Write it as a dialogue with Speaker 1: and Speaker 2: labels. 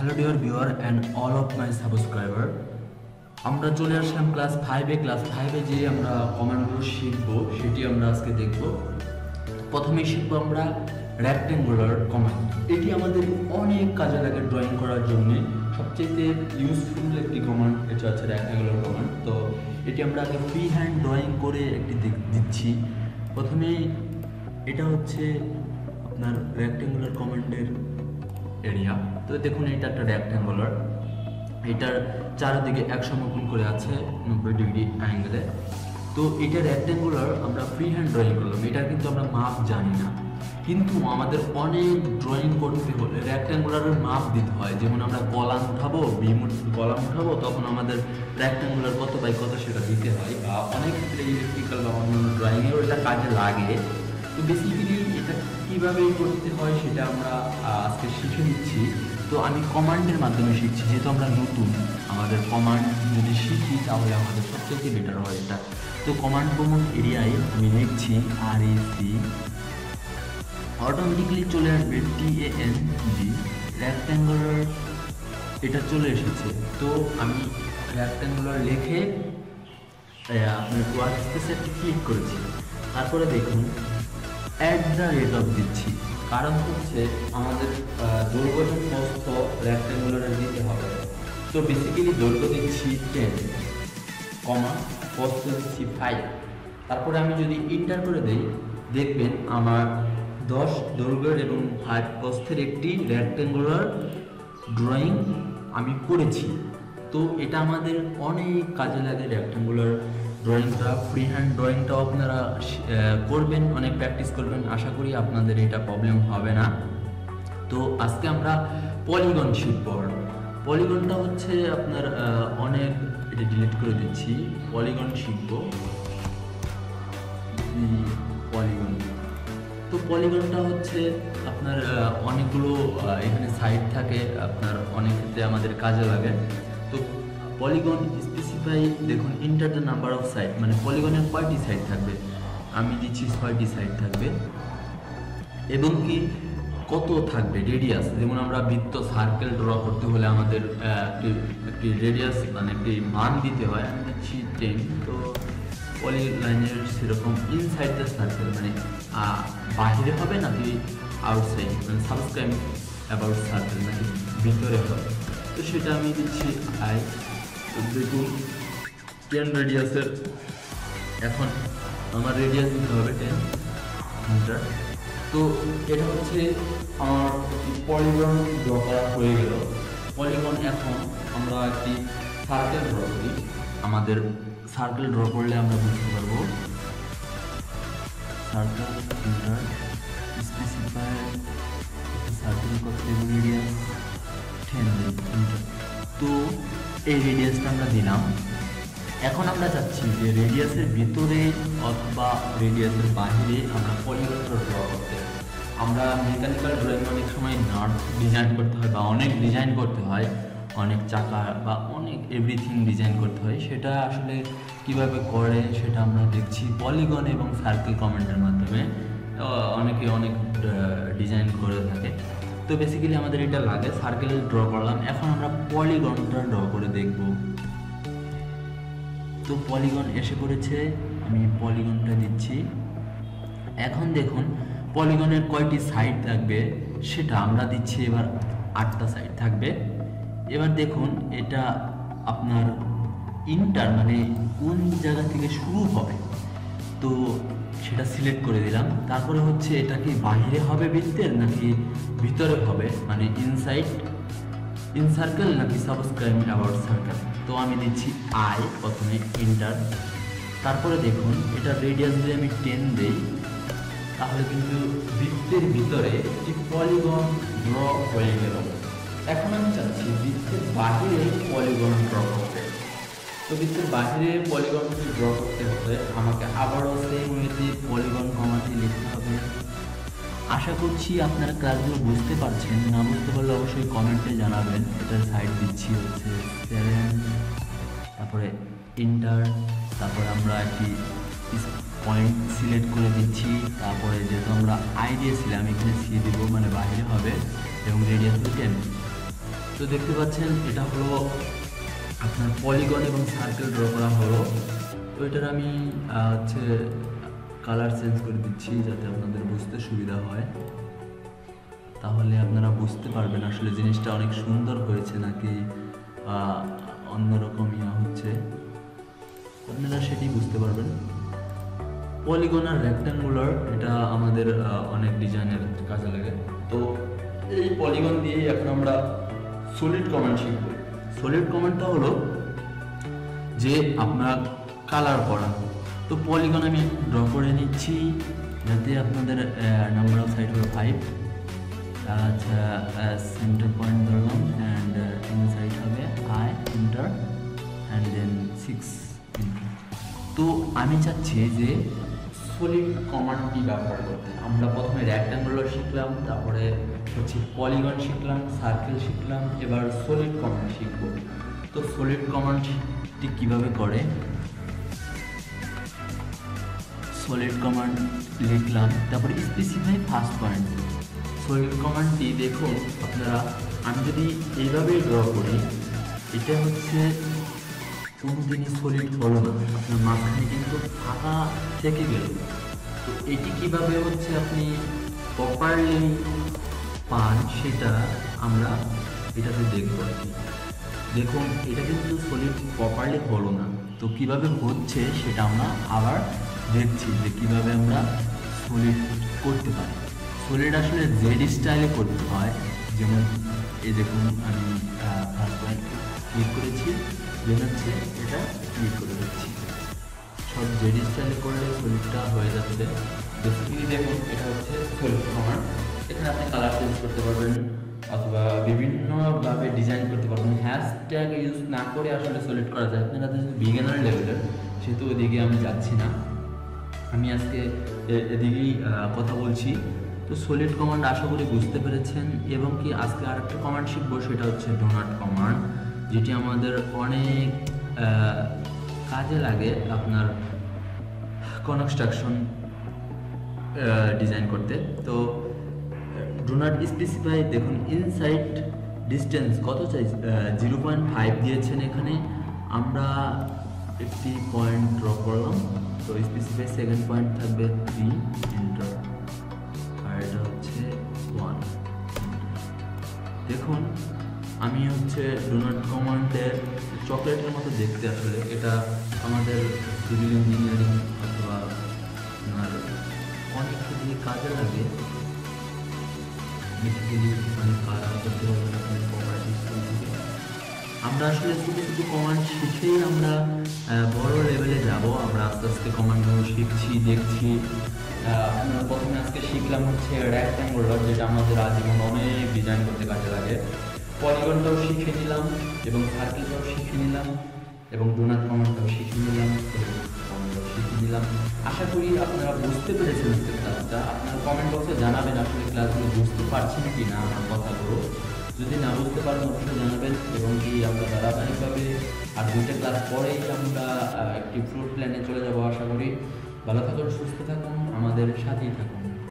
Speaker 1: Hello dear viewer and all of my subscriber, আমরা চলে আসলাম class 5-এ। Class 5-এ যে আমরা কমান্ডগুলো শিখবো সেটি আমরা আজকে দেখব। প্রথমেই শিখবো আমরা রেক্ট্যাঙ্গুলার কমান্ড। এটি আমাদের অনেক কাজে লাগে ড্রয়িং করার জন্য। সবচেয়ে ইউজফুল একটি কমান্ড এটা হচ্ছে রেক্ট্যাঙ্গুলার কমান্ড। তো এটি আমরা আগে ফ্রি হ্যান্ড ড্রয়িং করে একটি দিচ্ছি। প্রথমে এটা হচ্ছে আপনার রেক্ট্যাঙ্গুলার কমান্ডের এরিয়া। তো দেখুন এটা একটা রেক্ট্যাঙ্গুলার, এটার চারিদিকে 100 কোণ করে আছে 90 ডিগ্রি অ্যাঙ্গেলে। তো এটা রেক্ট্যাঙ্গুলার আমরা ফ্রি হ্যান্ড ড্রয়িং করলাম, এটা কিন্তু আমরা মাপ জানি না, কিন্তু আমাদের অনেক ড্রয়িং করতে হলে রেক্ট্যাঙ্গুলারের মাপ দিতে হয়। যেমন আমরা কলাম উঠাবো, কলাম উঠাবো, তখন আমাদের রেক্ট্যাঙ্গুলার কত বাই কত সেটা দিতে হয়, বা অনেক ক্ষেত্রে ইলেকট্রিক্যাল বা অন্যান্য ড্রয়িংয়েও এটা কাজে লাগে। তো বেসিক্যালি এটা কীভাবে করতে হয় সেটা আমরা আজকে শিখে নিচ্ছি। তো আমি কমান্ডের মাধ্যমে শিখছি, যেহেতু আমরা নতুন, আমাদের কমান্ড যদি শিখি তাহলে আমাদের সবথেকে বেটার হয় এটা। তো কমান্ড কমন এরিয়ায় আমি লিখছি REC, অটোমেটিক্যালি চলে আসবে TANG, রেক্ট্যাঙ্গুলার, এটা চলে এসেছে। তো আমি রেক্ট্যাঙ্গুলার লিখে আপনার ওয়ার্ক স্পেসে ক্লিক করেছি। তারপরে দেখুন @ দিচ্ছি, কারণ হচ্ছে আমাদের দৈর্ঘ্য এবং প্রস্থ রেক্ট্যাঙ্গুলারে দিতে হবে। তো বেসিক্যালি দৈর্ঘ্য দিচ্ছি 10, প্রস্থ দিচ্ছি 5। তারপরে আমি যদি ইন্টার করে দেই, দেখবেন আমার 10 দৈর্ঘ্যের এবং 5 প্রস্থের একটি রেক্ট্যাঙ্গুলার ড্রয়িং আমি করেছি। তো এটা আমাদের অনেক কাজে লাগে রেক্ট্যাঙ্গুলার ড্রয়িংটা। ফ্রি হ্যান্ড ড্রয়িংটাও আপনারা করবেন, অনেক প্র্যাকটিস করবেন, আশা করি আপনাদের এটা প্রবলেম হবে না। তো আজকে আমরা পলিগন শিখব। পলিগনটা হচ্ছে আপনার অনেক, এটা ডিলিট করে দিচ্ছি, পলিগন শিখব। পলিগন, তো পলিগনটা হচ্ছে আপনার অনেকগুলো এখানে সাইড থাকে, আপনার অনেক ক্ষেত্রে আমাদের কাজে লাগে। তো পলিগন স্পেসিফাই, দেখুন enter the number of side, মানে পলিগনের কয়টি সাইড থাকবে, আমি দিচ্ছি 6টি সাইড থাকবে। এবং কি কত থাকবে রেডিয়াস, যেমন আমরা বৃত্ত সার্কেল ড্র করতে হলে আমাদের একটি রেডিয়াস মানে একটি মান দিতে হয়, আমি দিচ্ছি 10। তো পলিলাইনের সেরকম ইনসাইড দ্য সার্কেল, মানে বাহিরে হবে নাকি আউটসাইড, মানে সাবস্ক্রাইব অ্যাবাউট সার্কেল নাকি ভিতরে হবে, তো সেটা আমি দিচ্ছি I। দেখুন 10 রেডিয়াসের, এখন আমার রেডিয়াস দিতে হবে 10 মিটার। তো এটা হচ্ছে আমার পলিগন ড্র করা হয়ে গেল। পলিগন, এখন আমরা একটি সার্কেল ড্র করি। আমাদের সার্কেল ড্র করলে আমরা বুঝতে পারবো সার্কেল মিটার স্পেসিফাই সার্কেল কত রেডিয়াস 10 মিটার। তো এই রেডিয়াসটা আমরা দিলাম। এখন আমরা চাচ্ছি যে রেডিয়াসের ভিতরে অথবা রেডিয়াসের বাহিরে আমরা পলিগনটা ড্র করতে। আমরা মেকানিক্যাল ড্রয়িং অনেক সময় নাট ডিজাইন করতে হয়, বা অনেক ডিজাইন করতে হয়, অনেক চাকা বা অনেক এভরিথিং ডিজাইন করতে হয়। সেটা আসলে কিভাবে করে সেটা আমরা দেখছি পলিগন এবং সার্কেল কমান্ডের মাধ্যমে। অনেকে অনেক ডিজাইন করে থাকে। তো বেসিক্যালি আমাদের এটা লাগে, সার্কেল ড্র করলাম, এখন আমরা পলিগনটা ড্র করে দেখব। তো পলিগন এসে পড়েছে, আমি পলিগনটা দিচ্ছি। এখন দেখুন পলিগনের কয়টি সাইড থাকবে সেটা আমরা দিচ্ছি, এবার 8টা সাইড থাকবে। এবার দেখুন এটা আপনার ইন্টার, মানে কোন জায়গা থেকে শুরু হবে, তো সেটা সিলেক্ট করে দিলাম। তারপরে হচ্ছে এটা কি বাহিরে হবে বৃত্তের নাকি ভিতরে হবে, মানে ইন সার্কেল নাকি সাবস্ক্রাইব অ্যাবাউট সার্কেল। তো আমি দিচ্ছি I প্রথমে, ইন্টার। তারপরে দেখুন এটা রেডিয়াস যদি আমি 10 দেই, তাহলে কিন্তু বৃত্তের ভিতরে একটি পলিগন ড্র হয়ে গেল। এখন আমি চাচ্ছি বৃত্তের বাহিরে পলিগন ড্র করতে। তো বৃত্তের বাহিরে পলিগনটি ড্র করতে হলে আমাকে আবারও সেই ওয়েতে পলিগন কমান্ডটি লিখতে হবে। আশা করছি আপনারা ক্লাসগুলো বুঝতে পারছেন, না বুঝতে পারলে অবশ্যই কমেন্টে জানাবেন। এটার সাইড দিচ্ছি হচ্ছে 7, তারপরে ইন্টার, তারপরে আমরা একটি পয়েন্ট সিলেক্ট করে দিচ্ছি। তারপরে যেহেতু আমরা I দিয়েছিলাম, এখানে C দেবো, মানে বাইরে হবে, এবং রেডিয়াস 10। তো তো দেখতে পাচ্ছেন এটা হলো আপনার পলিগন এবং সার্কেল ড্র করা হলো। তো এটার আমি হচ্ছে কালার চেঞ্জ করে দিচ্ছি যাতে আপনাদের বুঝতে সুবিধা হয়, তাহলে আপনারা বুঝতে পারবেন আসলে জিনিসটা অনেক সুন্দর হয়েছে নাকি অন্যরকম হচ্ছে, আপনারা সেটি বুঝতে পারবেন। পলিগন আর রেক্ট্যাঙ্গুলার এটা আমাদের অনেক ডিজাইনের কাজে লাগে। তো এই পলিগন দিয়ে এখন আমরা সলিড কমান্ড শিখব। সলিড কমান্ডটা হলো যে আপনার কালার করা। তো পলিগন আমি ড্র করে নিচ্ছি যাতে আপনাদের নাম্বার অফ সাইড হলো 5, আচ্ছা সেন্টার পয়েন্ট ধরলাম, অ্যান্ড ইনসাইড হবে আই ইন্টার অ্যান্ড দেন 6 ইন্টার। তো আমি চাচ্ছি যে সলিড কমান্ডটি ব্যবহার করতে। আমরা প্রথমে রেক্ট্যাঙ্গুলার শিখলাম, তারপরে হচ্ছে পলিগন শিখলাম, সার্কেল শিখলাম, এবার সলিড কমান্ড শিখব। তো সলিড কমান্ডটি কিভাবে করে, সলিড কমান্ড লিখলাম, তারপরে স্পেসিফাই ফার্স্ট পয়েন্ট। সলিড কমান্ডটি দেখুন আপনারা, আমি যদি এইভাবে ড্র করি, এটা হচ্ছে কোনোদিনই সলিড হলো না, আপনার মাঝখানে কিন্তু ফাঁকা থেকে গেল। তো এটি কিভাবে হচ্ছে আপনি প্রপারলি পান সেটা আমরা এটাতে দেখব। দেখুন এটা কিন্তু সলিড প্রপারলি হলো না, তো কিভাবে হচ্ছে সেটা আমরা আবার দেখছি যে কিভাবে আমরা সলিড করতে পারি। সলিড আসলে জেড স্টাইলে করতে হয়, যেমন এই দেখুন আমি ফার্স্ট পয়েন্ট ক্লিক করেছি, দেন হচ্ছে এটা ক্লিক করে দিচ্ছি, সব জেড স্টাইলে করলে সলিডটা হয়ে যাচ্ছে। বেসিক্যালি দেখুন এটা হচ্ছে সলিড কমান্ড। এখানে আপনি কালার চেঞ্জ করতে পারবেন অথবা বিভিন্নভাবে ডিজাইন করতে পারবেন। হ্যাশট্যাগ ইউজ না করে আসলে সলিড করা যায়। আপনারা যেহেতু বিগিনার লেভেলের, সেহেতু ওদিকে আমি যাচ্ছি না, আমি আজকে এদিকেই কথা বলছি। তো সলিড কমান্ড আশা করি বুঝতে পেরেছেন, এবং কি আজকে আরেকটা কমান্ড শিখবো, সেটা হচ্ছে ডোনাট কমান্ড, যেটি আমাদের অনেক কাজে লাগে আপনার কনস্ট্রাকশন ডিজাইন করতে। তো ডোনাট স্পেসিফাই দেখুন ইনসাইড ডিস্টেন্স কত চাই, 0.5 দিয়েছেন এখানে, আমরা একটি পয়েন্ট ড্র করলাম। তো স্পেসিফাই সেকেন্ড পয়েন্ট থাকবে 3 ইন্টার, আর এটা হচ্ছে 1। দেখুন আমি হচ্ছে ডোনাট কমান্ডের চকলেটের মতো দেখতে, আসলে এটা আমাদের সিভিল ইঞ্জিনিয়ারিং অথবা আপনার অনেক কিছু কাজে লাগে। বেসিক্যালি অনেক কাজ করতে পারবেন আপনার প্রপার্টিস। আমরা আসলে ছোটো ছোটো কমান্ড শিখেই আমরা বড় লেভেলে যাব। আমরা আস্তে আস্তে কমান্ডগুলো শিখছি, দেখছি। আমরা প্রথমে আজকে শিখলাম হচ্ছে রেক্ট্যাঙ্গুলার, যেটা আমাদের আজীবন অনেক ডিজাইন করতে কাজে লাগে। পলিগনটাও শিখে নিলাম, এবং সার্কেলটাও শিখে নিলাম, এবং ডোনাট কমান্ডটাও শিখে নিলাম, এবং কমান্ডটাও শিখে নিলাম। আশা করি আপনারা বুঝতে পেরেছেন আজকের ক্লাসটা। আপনারা কমেন্ট বক্সে জানাবেন আসলে ক্লাসগুলো বুঝতে পারছেন কি না আমার কথাগুলো। যদি না বুঝতে পারেন অবশ্যই জানাবেন, এবং কি আমরা ধারাবাহিকভাবে আর 2টা ক্লাস পরেই আমরা একটি ফ্লোর প্ল্যানে চলে যাব। আশা করি ভালো থাকুন, সুস্থ থাকুন, আমাদের সাথেই থাকুন।